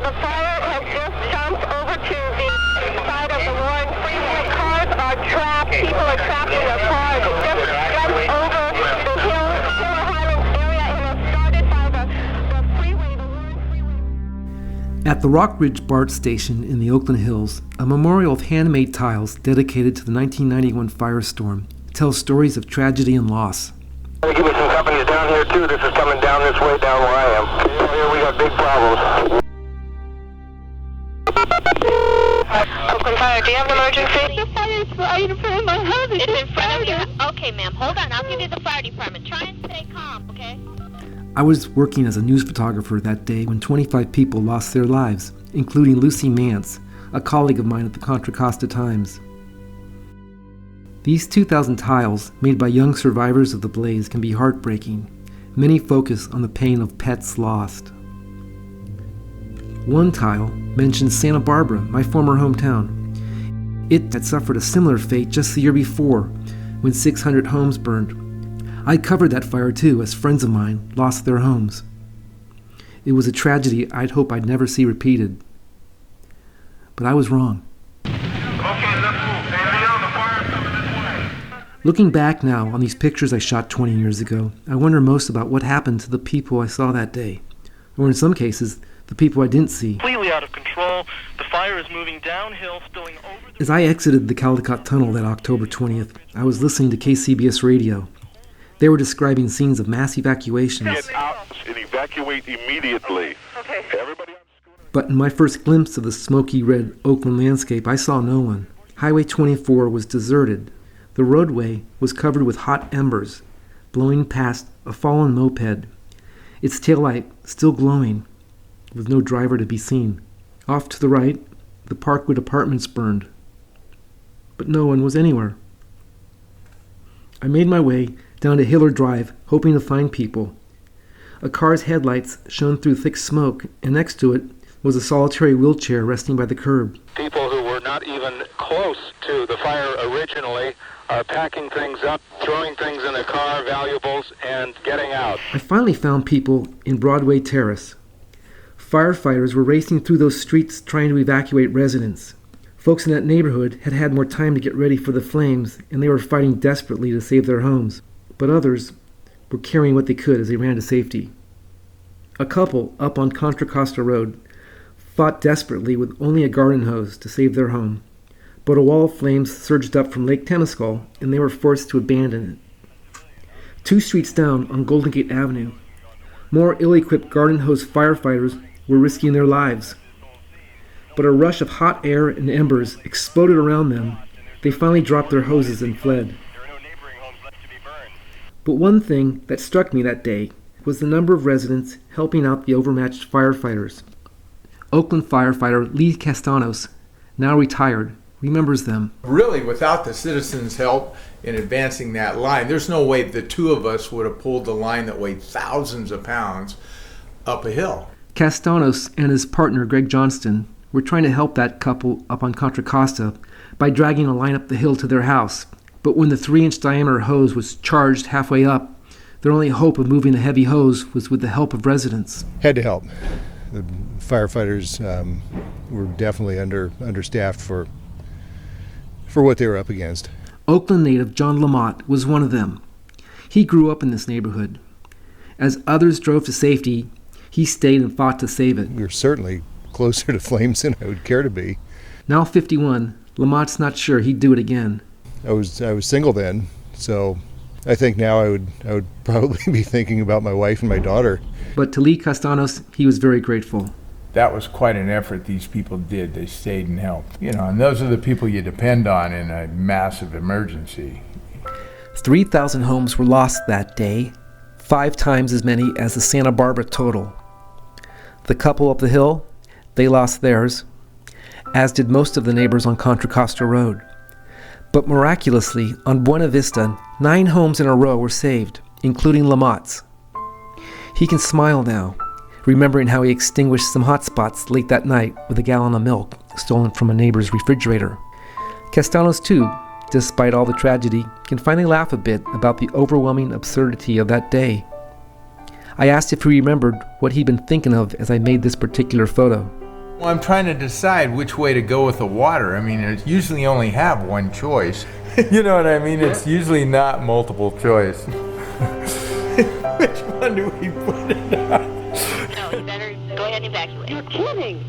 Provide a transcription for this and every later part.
The fire has just jumped over to the side of the Warren Freeway. Cars are trapped. People are trapped in their cars. It just jumped over the hill Highlands area and has started by the freeway, the Warren Freeway. At the Rockridge BART station in the Oakland Hills, a memorial of handmade tiles dedicated to the 1991 firestorm tells stories of tragedy and loss. Give me some companies down here too. This is coming down this way, down where I am. Here we got big problems. Oakland Fire, do you have an emergency? The fire is right in front of my house. It's in front of you. Okay, ma'am, hold on. I'll give you the fire department. Try and stay calm, okay? I was working as a news photographer that day when 25 people lost their lives, including Lucy Mantz, a colleague of mine at the Contra Costa Times. These 2,000 tiles, made by young survivors of the blaze, can be heartbreaking. Many focus on the pain of pets lost. One tile mentions Santa Barbara, my former hometown. It had suffered a similar fate just the year before, when 600 homes burned. I covered that fire too, as friends of mine lost their homes. It was a tragedy I'd hope I'd never see repeated. But I was wrong. Looking back now on these pictures I shot 20 years ago, I wonder most about what happened to the people I saw that day. Or in some cases, the people I didn't see. Completely out of control. The fire is moving downhill, spilling over. As I exited the Caldecott Tunnel that October 20th, I was listening to KCBS radio. They were describing scenes of mass evacuations. Get out and evacuate immediately. Okay. Everybody. But in my first glimpse of the smoky red Oakland landscape, I saw no one. Highway 24 was deserted. The roadway was covered with hot embers, blowing past a fallen moped, its taillight still glowing, with no driver to be seen. Off to the right, the Parkwood apartments burned, but no one was anywhere. I made my way down to Hiller Drive, hoping to find people. A car's headlights shone through thick smoke, and next to it was a solitary wheelchair resting by the curb. People who were not even close to the fire originally are packing things up, throwing things in the car, valuables, and getting out. I finally found people in Broadway Terrace. Firefighters were racing through those streets trying to evacuate residents. Folks in that neighborhood had had more time to get ready for the flames, and they were fighting desperately to save their homes. But others were carrying what they could as they ran to safety. A couple up on Contra Costa Road fought desperately with only a garden hose to save their home. But a wall of flames surged up from Lake Temescal, and they were forced to abandon it. 2 streets down on Golden Gate Avenue, more ill-equipped garden hose firefighters were risking their lives. But a rush of hot air and embers exploded around them. They finally dropped their hoses and fled. But one thing that struck me that day was the number of residents helping out the overmatched firefighters. Oakland firefighter Lee Castanos, now retired, remembers them. Really, without the citizens' help in advancing that line, there's no way the two of us would have pulled the line that weighed thousands of pounds up a hill. Castanos and his partner Greg Johnston were trying to help that couple up on Contra Costa by dragging a line up the hill to their house. But when the 3-inch diameter hose was charged halfway up, their only hope of moving the heavy hose was with the help of residents. Had to help. The firefighters were definitely understaffed for what they were up against. Oakland native John Lamott was one of them. He grew up in this neighborhood. As others drove to safety, he stayed and fought to save it. We were certainly closer to flames than I would care to be. Now 51, Lamott's not sure he'd do it again. I was single then, so I think now I would probably be thinking about my wife and my daughter. But to Lee Castanos, he was very grateful. That was quite an effort these people did. They stayed and helped. And those are the people you depend on in a massive emergency. 3,000 homes were lost that day, 5 times as many as the Santa Barbara total. The couple up the hill, they lost theirs, as did most of the neighbors on Contra Costa Road. But miraculously, on Buena Vista, 9 homes in a row were saved, including Lamott's. He can smile now, remembering how he extinguished some hot spots late that night with a gallon of milk stolen from a neighbor's refrigerator. Castanos, too, despite all the tragedy, can finally laugh a bit about the overwhelming absurdity of that day. I asked if he remembered what he'd been thinking of as I made this particular photo. Well, I'm trying to decide which way to go with the water. I mean, I usually only have one choice. You know what I mean? It's usually not multiple choice. Which one do we put it on? No, you better go ahead and evacuate. You're kidding.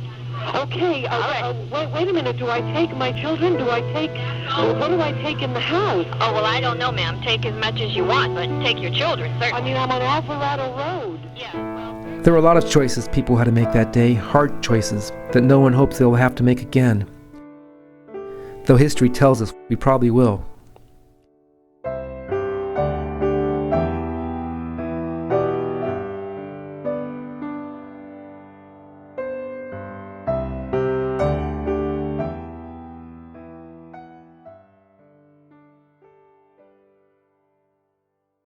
Okay, All right. wait a minute. Do I take my children? What do I take in the house? Oh, well, I don't know, ma'am. Take as much as you want, but take your children, I certainly. mean, I'm on Alvarado Road. Yeah, well... There were a lot of choices people had to make that day, hard choices that no one hopes they'll have to make again. Though history tells us we probably will.